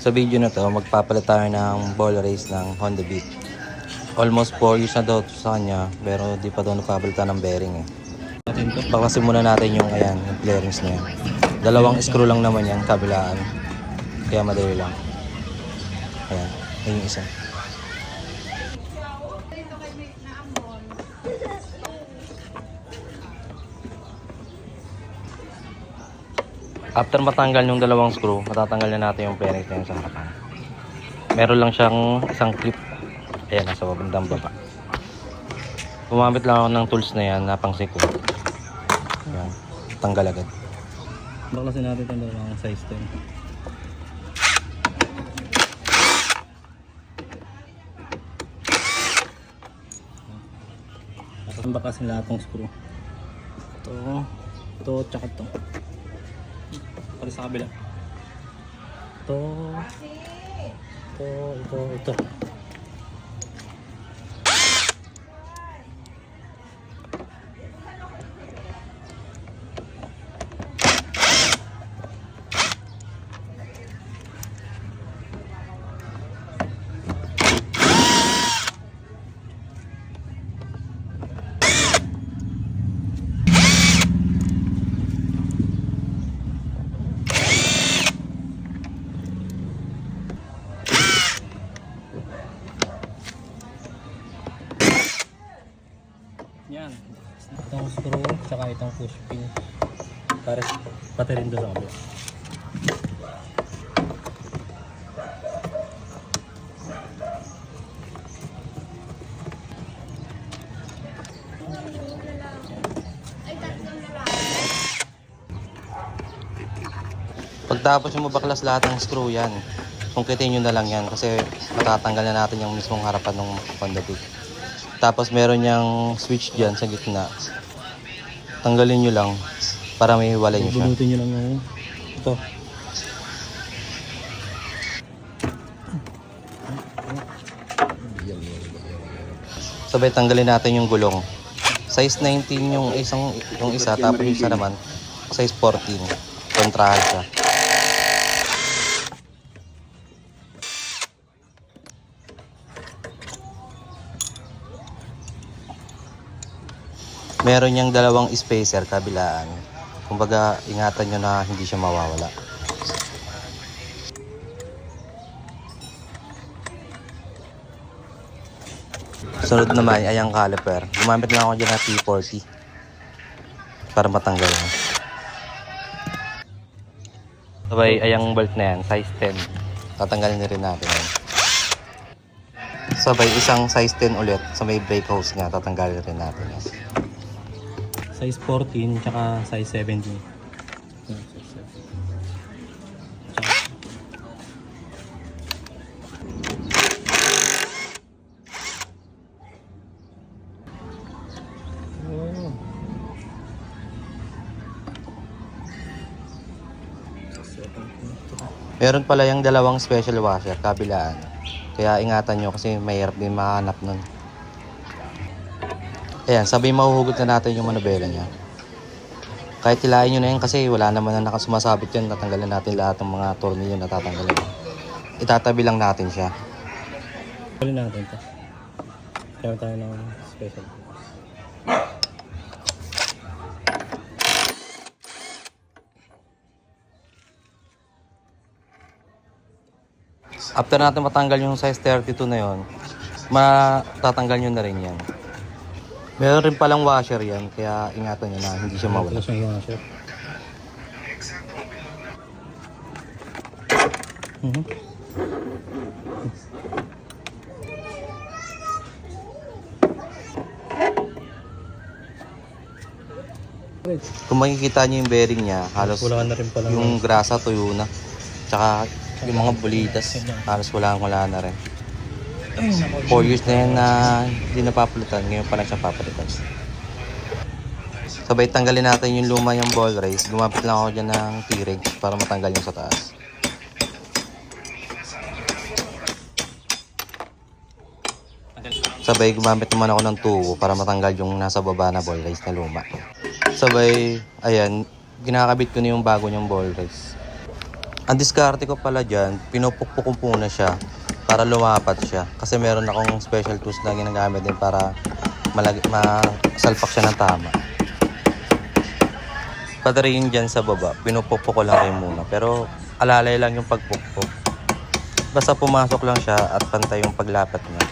Sa video na to, magpapalit tayo ng ball race ng Honda Beat. Almost 4 years na daw sa kanya, pero di pa daw napapalitan ng bearing eh. Pakasin muna natin yung ayan, yung bearings niya. Dalawang screw lang naman yan, kabilaan. Kaya madali lang. Ayan, yun yung isa. After matanggal yung dalawang screw, matatanggal na natin yung bearings na yun sa harapan. Meron lang siyang isang clip. Ayan, nasa babandang baba. Gumamit lang ako ng tools na yan, na pang siko. Ayan, tanggal agad. Baklasin natin itong dalawang size 10. Tapos bakasin lahat ng screw. Ito, tsaka ito. Pati sa kabila. Ito. Yan. Itong screw, tsaka itong push pin. Pati rin doon sa kabila. Pagtapos yung mabaklas lahat ng screw yan, sungkitin nyo na lang yan kasi matatanggal na natin yung mismong harapan ng Honda Beat. Tapos meron niyang switch dyan sa gitna. Tanggalin nyo lang para may hiwalay nyo siya. Bunutin nyo lang yung ito. Sabay tanggalin natin yung gulong. Size 19 yung isa, tapos yung isa naman size 14. Kontrahan siya. Meron niyang dalawang spacer kabilaan. Kumbaga, ingatan nyo na hindi siya mawawala. Sunod naman ay ang caliper. Gumamit lang ako dyan ng T40 para matanggal yan. Sabay ay ang bolt na yan, size 10. Tatanggalin na rin natin yan. Sabay isang size 10 ulit sa may brake hose niya. Tatanggalin rin natin yan. Size 14 tsaka size 17. Meron pala yung dalawang special washer kabilaan. Kaya ingatan nyo kasi mahirap din mahanap nun. Ayan, sabay mahuhugot na natin yung manubela niya. Kahit hilahin nyo na yan kasi wala naman na nakasumasabit yun. Tatanggalin natin lahat ng mga tornilyo na tatanggalin. Itatabi lang natin siya. Tanggalin natin ito. Kaya tayo ng special. After natin matanggal yung size 32 na yon, matatanggal nyo na rin yan. Meron rin palang washer yan, kaya ingatan nyo na hindi siya mawala. Ito yung washer. Kung makikita nyo yung bearing niya, halos Wala na rin pala yung grasa tuyo na. Tsaka yung mga bulitas, halos wala na rin. 4 years na yan na hindi napapalitan, ngayon pa na siya papalitan. Sabay tanggalin natin yung luma yung ball race. Gumamit lang ako dyan ng T-Rex para matanggal yung sa taas. Sabay gumamit naman ako ng tubo para matanggal yung nasa baba na ball race na luma. Sabay, ayan, ginakabit ko na yung bago niyang ball race. Ang diskarte ko pala dyan, pinupukpuk ko muna siya para lumapat siya. Kasi meron akong special tools na ginagamit din para masalpak siya ng tama. Padarin dyan sa baba, pinupukpuk ko lang rin muna. Pero alalay lang yung pagpukpuk. Basta pumasok lang siya at pantay yung paglapat niya.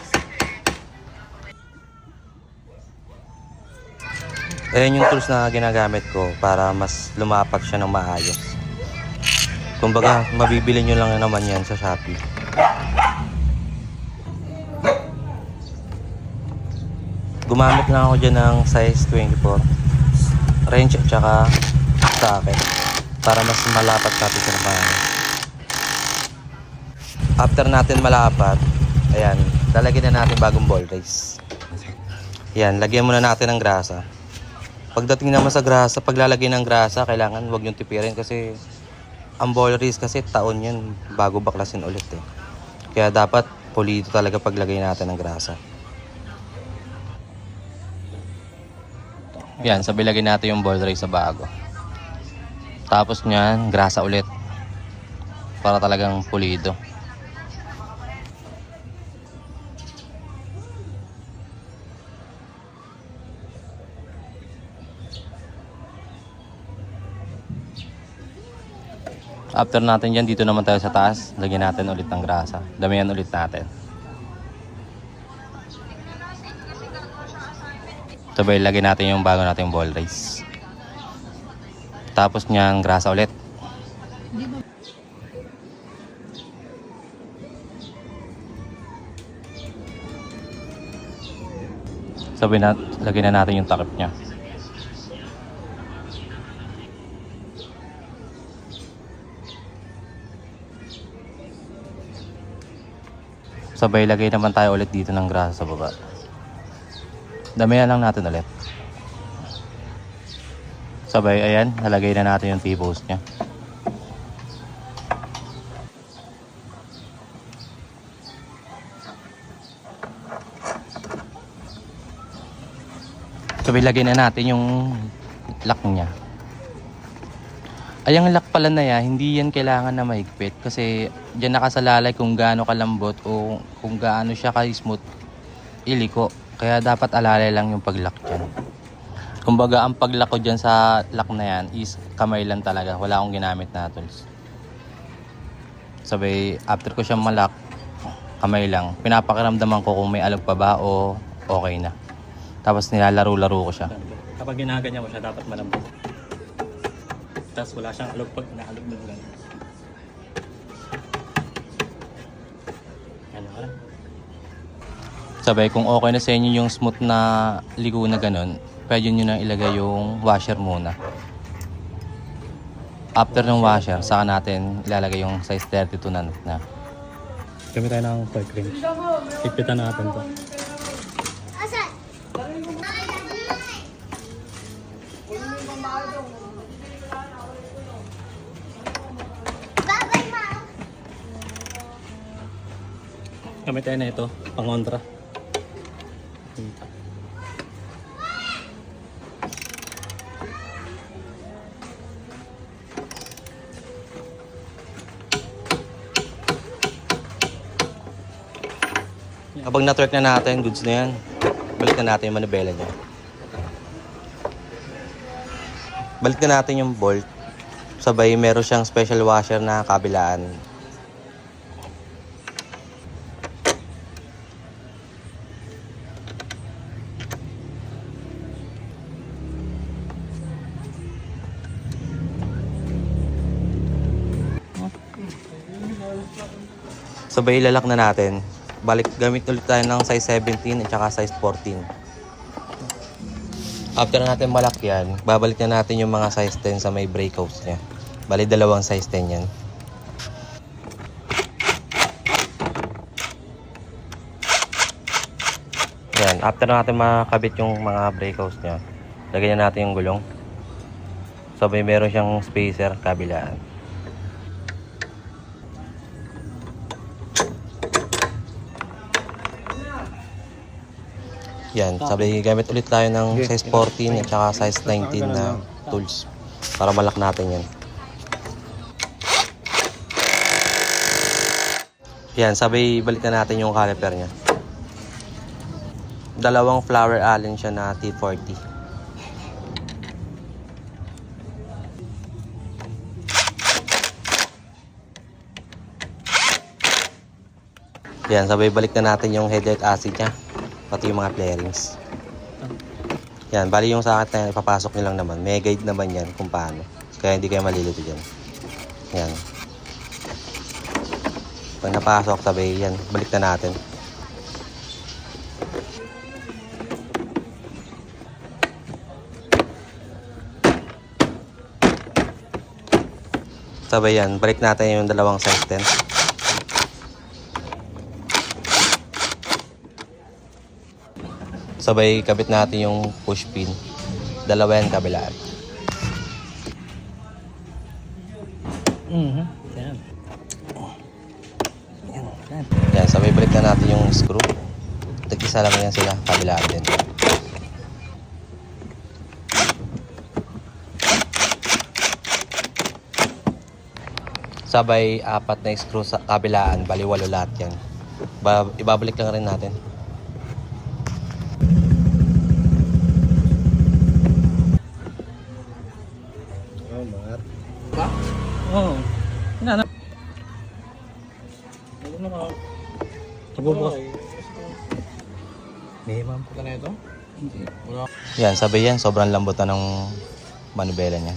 Ayan yung tools na ginagamit ko para mas lumapat siya ng maayos. Kumbaga, mabibili nyo lang naman yan sa Shopee. Gumamit lang ako dyan ng size 24 wrench at saka socket para mas malapat natin siya ng maayos. After natin malapat, ayan, lalagyan na natin bagong ball race. Ayan, lagyan muna natin ng grasa. Pagdating naman sa grasa, paglalagay ng grasa, kailangan huwag yung tipirin kasi ang ball race kasi taon yun bago baklasin ulit eh. Kaya dapat pulido talaga paglagay natin ng grasa. Yan, sabi lagay natin yung ball race sa bago. Tapos nyan, grasa ulit. Para talagang pulido. After natin yan, dito naman tayo sa taas. Lagyan natin ulit ng grasa. Damihan ulit natin. Sabay, lagyan natin yung bago nating ball race. Tapos nyan, grasa ulit. Sabay, lagyan na natin yung takip nya. Sabay, lagay naman tayo ulit dito ng grasa sa baba. Damihan lang natin ulit. Sabay, ayan, nalagay na natin yung T-post nya. Sabay, lagay na natin yung lock nya. Ay, ang lock pala na yan, hindi yan kailangan na mahigpit kasi dyan nakasalalay kung gaano kalambot o kung gaano siya ka-smooth iliko. Kaya dapat alalay lang yung pag-lock dyan. Kumbaga, ang pag-lock ko dyan sa lock na yan is kamay lang talaga. Wala akong ginamit na tools. Sabay, after ko siyang malock, kamay lang. Pinapakiramdaman ko kung may alog pa ba o okay na. Tapos nilalaro-laro ko siya. Kapag ginaganyan mo siya, dapat malambot. Tapos wala siyang alog pag naalog mo lang. Ano ka lang? Sabay, kung okay na sa inyo yung smooth na ligo na ganun, pwede nyo na ilagay yung washer muna. After ng washer, saka natin ilalagay yung size 32 na. Kami tayo ng fork wrench. Higpitan natin to. Kami tayo na ito, pangontra. Kapag na-torque na natin, goods na yan. Balik na natin yung manibela niya. Balik na natin yung bolt. Sabay, meron siyang special washer na kabilaan. Sabay, ilalak na natin. Balik, gamit ulit tayo ng size 17 at saka size 14. After natin malak yan, babalik na natin yung mga size 10 sa may breakouts niya. Bali, dalawang size 10 yan. Yan, after natin makabit yung mga breakouts niya, lagyan na natin yung gulong. Sabay, meron siyang spacer kabilaan. Yan, sabi gamit ulit tayo ng size 14 at saka size 19 na tools para malak natin yan. Yan, sabay balik na natin yung caliper niya. Dalawang flower allen siya na T40. Yan, sabay balik na natin yung headlight acid niya. Pati yung mga flarings. Yan, bali yung sa akin na yan, ipapasok nyo lang naman. May guide naman yan kung paano. Kaya hindi kayo malilito dyan. Yan. Pag napasok, sabay yan. Balik na natin. Sabay yan. Balik natin yung dalawang size 10. Sabay kabit natin yung push pin. Dalawa yan kabilaan. Yan. Yan. Yan, sabay balik na natin yung screw. Tag-isa lang yan sila, kabilaan din. Sabay apat na screw sa kabilaan, bali 8 lahat yan. Ibabalik lang rin natin. Oh, mat. Ba? Oo. Ano na? Ano na ka? Sububukas. May ma'am ko na ito? Hindi. Wala. Yan, sabay yan, sobrang lambot na ng manubela niya.